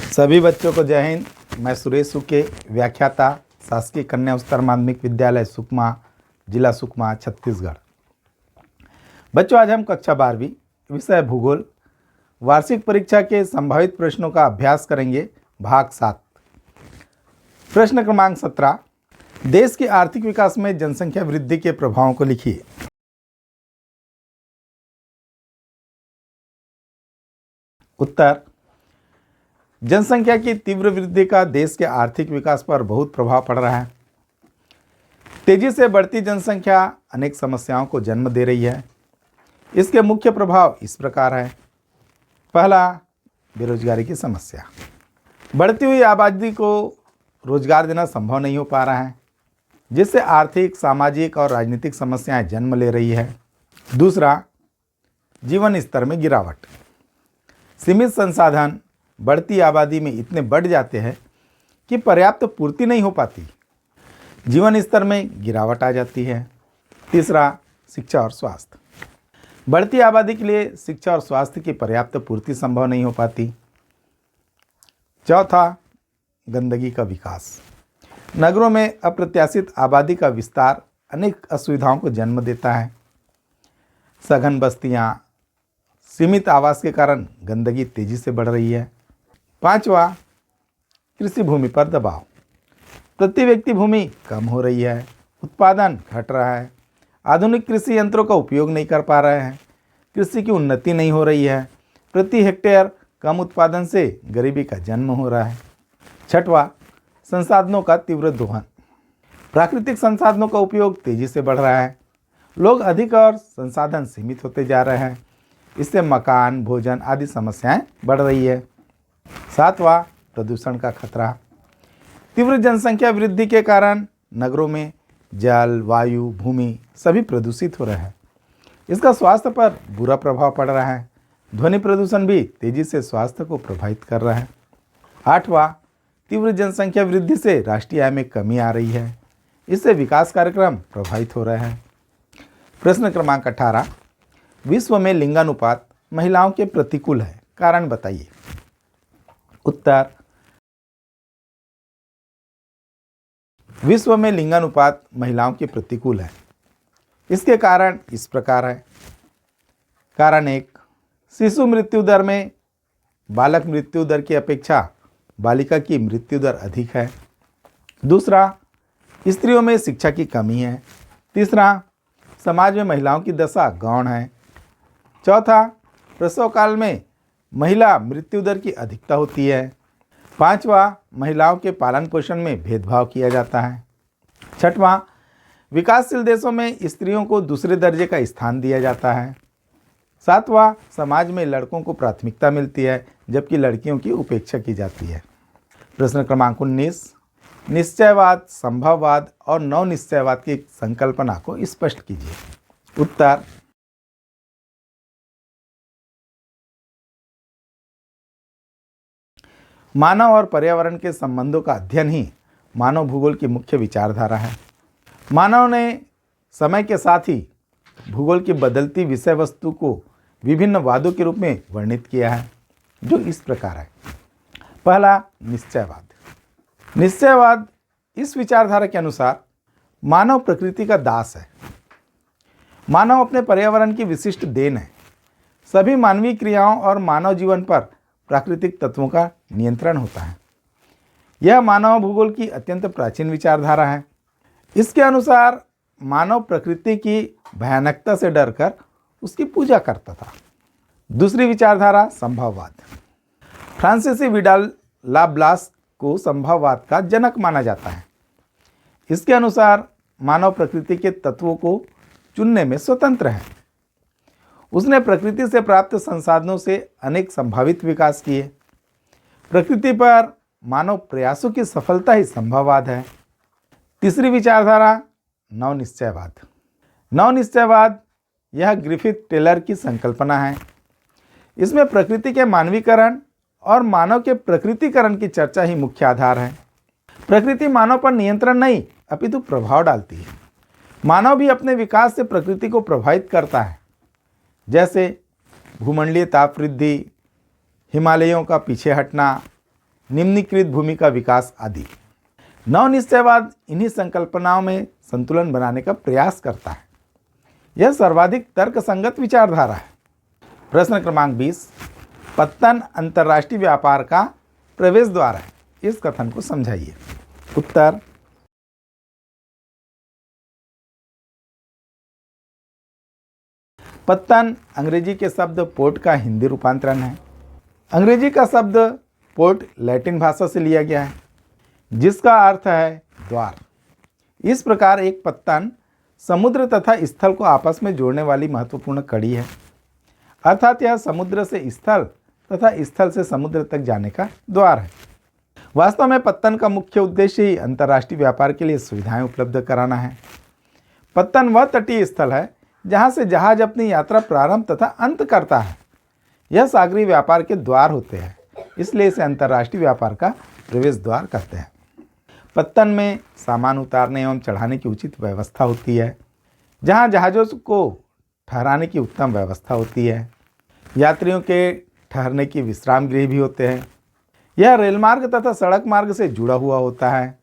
सभी बच्चों को जय हिंद। मैं सुरेश सुके, व्याख्याता, शासकीय कन्या उच्चतर माध्यमिक विद्यालय सुकमा, जिला सुकमा, छत्तीसगढ़। बच्चों, आज हम कक्षा 12वीं विषय भूगोल वार्षिक परीक्षा के संभावित प्रश्नों का अभ्यास करेंगे। भाग 7, प्रश्न क्रमांक 17, देश के आर्थिक विकास में जनसंख्या वृद्धि के प्रभावों को लिखिए। उत्तर, जनसंख्या की तीव्र वृद्धि का देश के आर्थिक विकास पर बहुत प्रभाव पड़ रहा है। तेजी से बढ़ती जनसंख्या अनेक समस्याओं को जन्म दे रही है। इसके मुख्य प्रभाव इस प्रकार है। पहला, बेरोजगारी की समस्या। बढ़ती हुई आबादी को रोजगार देना संभव नहीं हो पा रहा है, जिससे आर्थिक, सामाजिक और राजनीतिक समस्याएं जन्म ले रही है। दूसरा, जीवन स्तर में गिरावट। सीमित संसाधन बढ़ती आबादी में इतने बढ़ जाते हैं कि पर्याप्त पूर्ति नहीं हो पाती, जीवन स्तर में गिरावट आ जाती है। तीसरा, शिक्षा और स्वास्थ्य। बढ़ती आबादी के लिए शिक्षा और स्वास्थ्य की पर्याप्त पूर्ति संभव नहीं हो पाती। चौथा, गंदगी का विकास। नगरों में अप्रत्याशित आबादी का विस्तार अनेक असुविधाओं को जन्म देता है। सघन बस्तियां, सीमित आवास के कारण गंदगी तेजी से बढ़ रही है। पांचवा, कृषि भूमि पर दबाव। प्रति व्यक्ति भूमि कम हो रही है, उत्पादन घट रहा है, आधुनिक कृषि यंत्रों का उपयोग नहीं कर पा रहे हैं, कृषि की उन्नति नहीं हो रही है, प्रति हेक्टेयर कम उत्पादन से गरीबी का जन्म हो रहा है। छठवां, संसाधनों का तीव्र दोहन। प्राकृतिक संसाधनों का उपयोग तेजी से बढ़ रहा है, लोग अधिक और संसाधन सीमित होते जा रहे हैं, इससे मकान, भोजन आदि समस्याएं बढ़ रही है। सातवां, प्रदूषण का खतरा। तीव्र जनसंख्या वृद्धि के कारण नगरों में जल, वायु, भूमि सभी प्रदूषित हो रहे हैं। इसका स्वास्थ्य पर बुरा प्रभाव पड़ रहा है। ध्वनि प्रदूषण भी तेजी से स्वास्थ्य को प्रभावित कर रहा है। आठवां, तीव्र जनसंख्या वृद्धि से राष्ट्रीय आय में कमी आ रही है, इससे विकास कार्यक्रम प्रभावित हो रहे हैं। प्रश्न क्रमांक 18, विश्व में लिंगानुपात महिलाओं के प्रतिकूल है, कारण बताइए। उत्तर, विश्व में लिंगानुपात महिलाओं के प्रतिकूल है। इसके कारण इस प्रकार है। कारण 1, शिशु मृत्यु दर में बालक मृत्यु दर की अपेक्षा बालिका की मृत्यु दर अधिक है। दूसरा, स्त्रियों में शिक्षा की कमी है। तीसरा, समाज में महिलाओं की दशा गौण है। चौथा, प्रसव काल में महिला मृत्यु दर की अधिकता होती है। पांचवा, महिलाओं के पालन पोषण में भेदभाव किया जाता है। छठवां, विकासशील देशों में स्त्रियों को दूसरे दर्जे का स्थान दिया जाता है। सातवां, समाज में लड़कों को प्राथमिकता मिलती है जबकि लड़कियों की उपेक्षा की जाती है। प्रश्न क्रमांक 19, निश्चयवाद, संभववाद और नव निश्चयवाद की संकल्पना को स्पष्ट कीजिए। उत्तर, मानव और पर्यावरण के संबंधों का अध्ययन ही मानव भूगोल की मुख्य विचारधारा है। मानव ने समय के साथ ही भूगोल की बदलती विषय वस्तु को विभिन्न वादों के रूप में वर्णित किया है, जो इस प्रकार है। पहला, निश्चयवाद। निश्चयवाद इस विचारधारा के अनुसार मानव प्रकृति का दास है। मानव अपने पर्यावरण की विशिष्ट देन है। सभी मानवीय क्रियाओं और मानव जीवन पर प्राकृतिक तत्वों का नियंत्रण होता है। यह मानव भूगोल की अत्यंत प्राचीन विचारधारा है। इसके अनुसार मानव प्रकृति की भयानकता से डरकर उसकी पूजा करता था। दूसरी विचारधारा, संभववाद। फ्रांसीसी विडाल लाब्लास को संभववाद का जनक माना जाता है। इसके अनुसार मानव प्रकृति के तत्वों को चुनने में स्वतंत्र है। उसने प्रकृति से प्राप्त संसाधनों से अनेक संभावित विकास किए। प्रकृति पर मानव प्रयासों की सफलता ही संभववाद है। तीसरी विचारधारा, नवनिश्चयवाद। नवनिश्चयवाद यह ग्रिफिथ टेलर की संकल्पना है। इसमें प्रकृति के मानवीकरण और मानव के प्रकृतिकरण की चर्चा ही मुख्य आधार है। प्रकृति मानव पर नियंत्रण नहीं अपितु प्रभाव डालती है। मानव भी अपने विकास से प्रकृति को प्रभावित करता है, जैसे भूमंडलीय ताप वृद्धि, हिमालयों का पीछे हटना, निम्नलिखित भूमि का विकास आदि। नवनिश्चयवाद इन्हीं संकल्पनाओं में संतुलन बनाने का प्रयास करता है। यह सर्वाधिक तर्कसंगत विचारधारा है। प्रश्न क्रमांक 20, पत्तन अंतर्राष्ट्रीय व्यापार का प्रवेश द्वार है, इस कथन को समझाइए। उत्तर, पत्तन अंग्रेजी के शब्द पोर्ट का हिंदी रूपांतरण है। अंग्रेजी का शब्द पोर्ट लैटिन भाषा से लिया गया है, जिसका अर्थ है द्वार। इस प्रकार एक पत्तन समुद्र तथा स्थल को आपस में जोड़ने वाली महत्वपूर्ण कड़ी है, अर्थात यह समुद्र से स्थल तथा स्थल से समुद्र तक जाने का द्वार है। वास्तव में पत्तन का मुख्य उद्देश्य ही अंतर्राष्ट्रीय व्यापार के लिए सुविधाएं उपलब्ध कराना है। पत्तन वह तटीय स्थल है जहां से जहाज अपनी यात्रा प्रारंभ तथा अंत करता है। यह सागरीय व्यापार के द्वार होते हैं, इसलिए इसे अंतर्राष्ट्रीय व्यापार का प्रवेश द्वार कहते हैं। पत्तन में सामान उतारने एवं चढ़ाने की उचित व्यवस्था होती है, जहां जहाज़ों को ठहराने की उत्तम व्यवस्था होती है। यात्रियों के ठहरने की विश्राम गृह भी होते हैं। यह रेलमार्ग तथा सड़क मार्ग से जुड़ा हुआ होता है,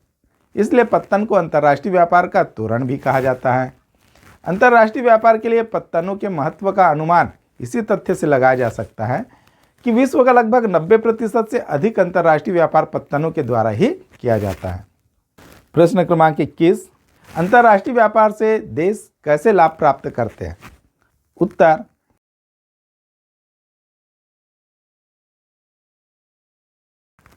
इसलिए पत्तन को अंतर्राष्ट्रीय व्यापार का तोरण भी कहा जाता है। अंतर्राष्ट्रीय व्यापार के लिए पत्तनों के महत्व का अनुमान इसी तथ्य से लगाया जा सकता है कि विश्व का लगभग 90% से अधिक अंतर्राष्ट्रीय व्यापार पत्तनों के द्वारा ही किया जाता है। प्रश्न क्रमांक 21, अंतर्राष्ट्रीय व्यापार से देश कैसे लाभ प्राप्त करते हैं? उत्तर,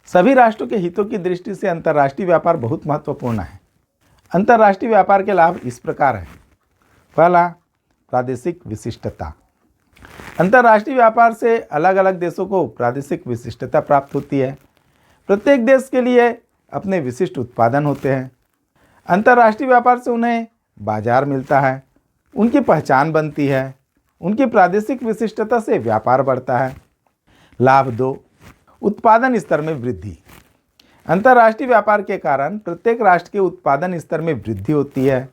सभी राष्ट्रों के हितों की दृष्टि से अंतर्राष्ट्रीय व्यापार बहुत महत्वपूर्ण है। अंतर्राष्ट्रीय व्यापार के लाभ इस प्रकार हैं। पहला, प्रादेशिक विशिष्टता। अंतर्राष्ट्रीय व्यापार से अलग अलग देशों को प्रादेशिक विशिष्टता प्राप्त होती है। प्रत्येक देश के लिए अपने विशिष्ट उत्पादन होते हैं। अंतर्राष्ट्रीय व्यापार से उन्हें बाजार मिलता है, उनकी पहचान बनती है, उनकी प्रादेशिक विशिष्टता से व्यापार बढ़ता है। लाभ 2, उत्पादन स्तर में वृद्धि। अंतर्राष्ट्रीय व्यापार के कारण प्रत्येक राष्ट्र के उत्पादन स्तर में वृद्धि होती है।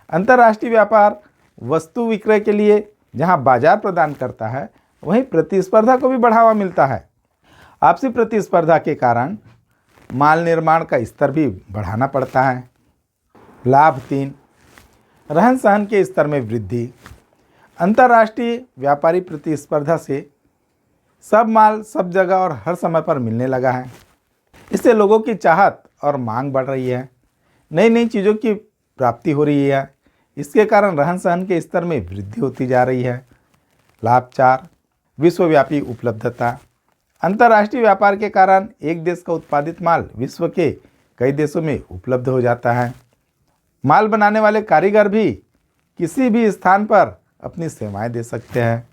अंतर्राष्ट्रीय व्यापार वस्तु विक्रय के लिए जहां बाजार प्रदान करता है, वहीं प्रतिस्पर्धा को भी बढ़ावा मिलता है। आपसी प्रतिस्पर्धा के कारण माल निर्माण का स्तर भी बढ़ाना पड़ता है। लाभ 3, रहन सहन के स्तर में वृद्धि। अंतर्राष्ट्रीय व्यापारी प्रतिस्पर्धा से सब माल सब जगह और हर समय पर मिलने लगा है। इससे लोगों की चाहत और मांग बढ़ रही है, नई नई चीज़ों की प्राप्ति हो रही है। इसके कारण रहन सहन के स्तर में वृद्धि होती जा रही है। लाभ 4, विश्वव्यापी उपलब्धता। अंतर्राष्ट्रीय व्यापार के कारण एक देश का उत्पादित माल विश्व के कई देशों में उपलब्ध हो जाता है। माल बनाने वाले कारीगर भी किसी भी स्थान पर अपनी सेवाएं दे सकते हैं।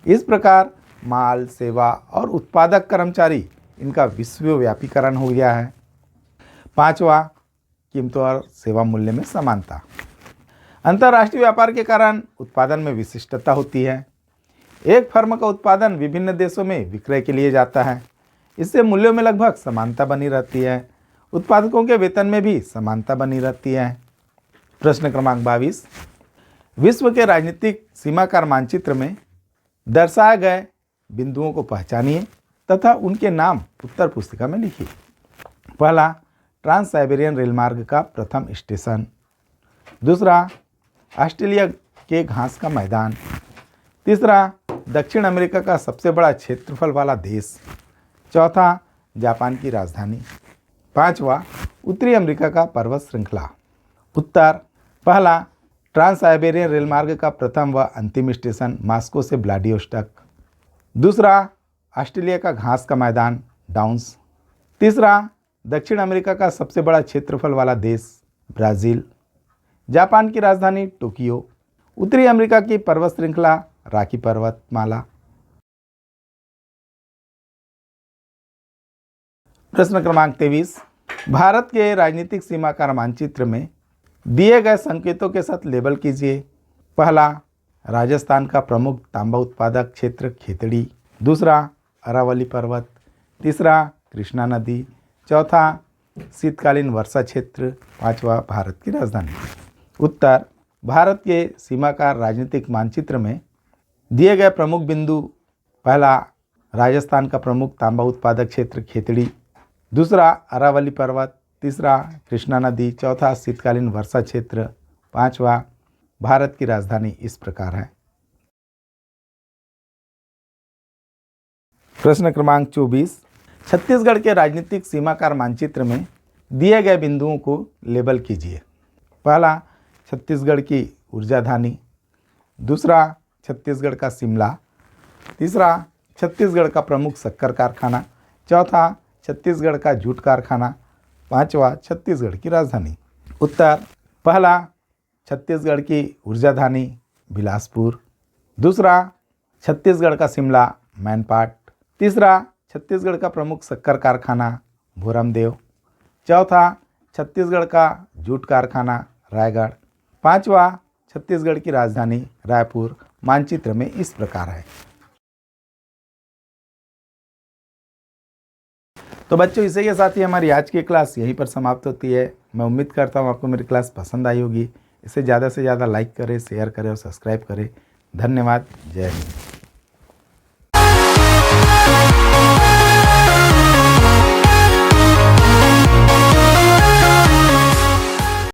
इस प्रकार माल, सेवा और उत्पादक कर्मचारी, इनका विश्वव्यापीकरण हो गया है। पांचवा, कीमतों और सेवा मूल्य में समानता। अंतर्राष्ट्रीय व्यापार के कारण उत्पादन में विशिष्टता होती है। एक फर्म का उत्पादन विभिन्न देशों में विक्रय के लिए जाता है। इससे मूल्यों में लगभग समानता बनी रहती है। उत्पादकों के वेतन में भी समानता बनी रहती है। प्रश्न क्रमांक 22, विश्व के राजनीतिक सीमाकार मानचित्र में दर्शाए गए बिंदुओं को पहचानिए तथा उनके नाम उत्तर पुस्तिका में लिखिए। पहला, ट्रांस साइबेरियन रेलमार्ग का प्रथम स्टेशन। दूसरा, ऑस्ट्रेलिया के घास का मैदान। तीसरा, दक्षिण अमेरिका का सबसे बड़ा क्षेत्रफल वाला देश। चौथा, जापान की राजधानी। पांचवा, उत्तरी अमेरिका का पर्वत श्रृंखला। उत्तर, पहला, ट्रांस साइबेरियन रेलमार्ग का प्रथम व अंतिम स्टेशन मॉस्को से व्लादिवोस्टॉक। दूसरा, ऑस्ट्रेलिया का घास का मैदान डाउन्स। तीसरा, दक्षिण अमेरिका का सबसे बड़ा क्षेत्रफल वाला देश ब्राज़ील। जापान की राजधानी टोक्यो। उत्तरी अमेरिका की पर्वत श्रृंखला रॉकी पर्वतमाला। प्रश्न क्रमांक 23, भारत के राजनीतिक सीमाकार मानचित्र में दिए गए संकेतों के साथ लेबल कीजिए। पहला, राजस्थान का प्रमुख तांबा उत्पादक क्षेत्र खेतड़ी। दूसरा, अरावली पर्वत। तीसरा, कृष्णा नदी। चौथा, शीतकालीन वर्षा क्षेत्र। पांचवा, भारत की राजधानी। उत्तर, भारत के सीमाकार राजनीतिक मानचित्र में दिए गए प्रमुख बिंदु: पहला, राजस्थान का प्रमुख तांबा उत्पादक क्षेत्र खेतड़ी। दूसरा अरावली पर्वत, तीसरा कृष्णा नदी, चौथा शीतकालीन वर्षा क्षेत्र, पांचवा भारत की राजधानी इस प्रकार है। प्रश्न क्रमांक 24, छत्तीसगढ़ के राजनीतिक सीमाकार मानचित्र में दिए गए बिंदुओं को लेबल कीजिए। पहला छत्तीसगढ़ की ऊर्जाधानी, दूसरा छत्तीसगढ़ का शिमला, तीसरा छत्तीसगढ़ का प्रमुख शक्कर कारखाना, चौथा छत्तीसगढ़ का जूट कारखाना, पांचवा छत्तीसगढ़ की राजधानी। उत्तर, पहला छत्तीसगढ़ की ऊर्जाधानी बिलासपुर, दूसरा छत्तीसगढ़ का शिमला मैनपाट, तीसरा छत्तीसगढ़ का प्रमुख शक्कर कारखाना भोरमदेव, चौथा छत्तीसगढ़ का जूट कारखाना रायगढ़, पांचवा छत्तीसगढ़ की राजधानी रायपुर मानचित्र में इस प्रकार है। तो बच्चों, इसी के साथ ही हमारी आज की क्लास यहीं पर समाप्त होती है। मैं उम्मीद करता हूँ आपको मेरी क्लास पसंद आई होगी। इसे ज़्यादा से ज़्यादा लाइक करें, शेयर करें और सब्सक्राइब करें। धन्यवाद। जय हिंद।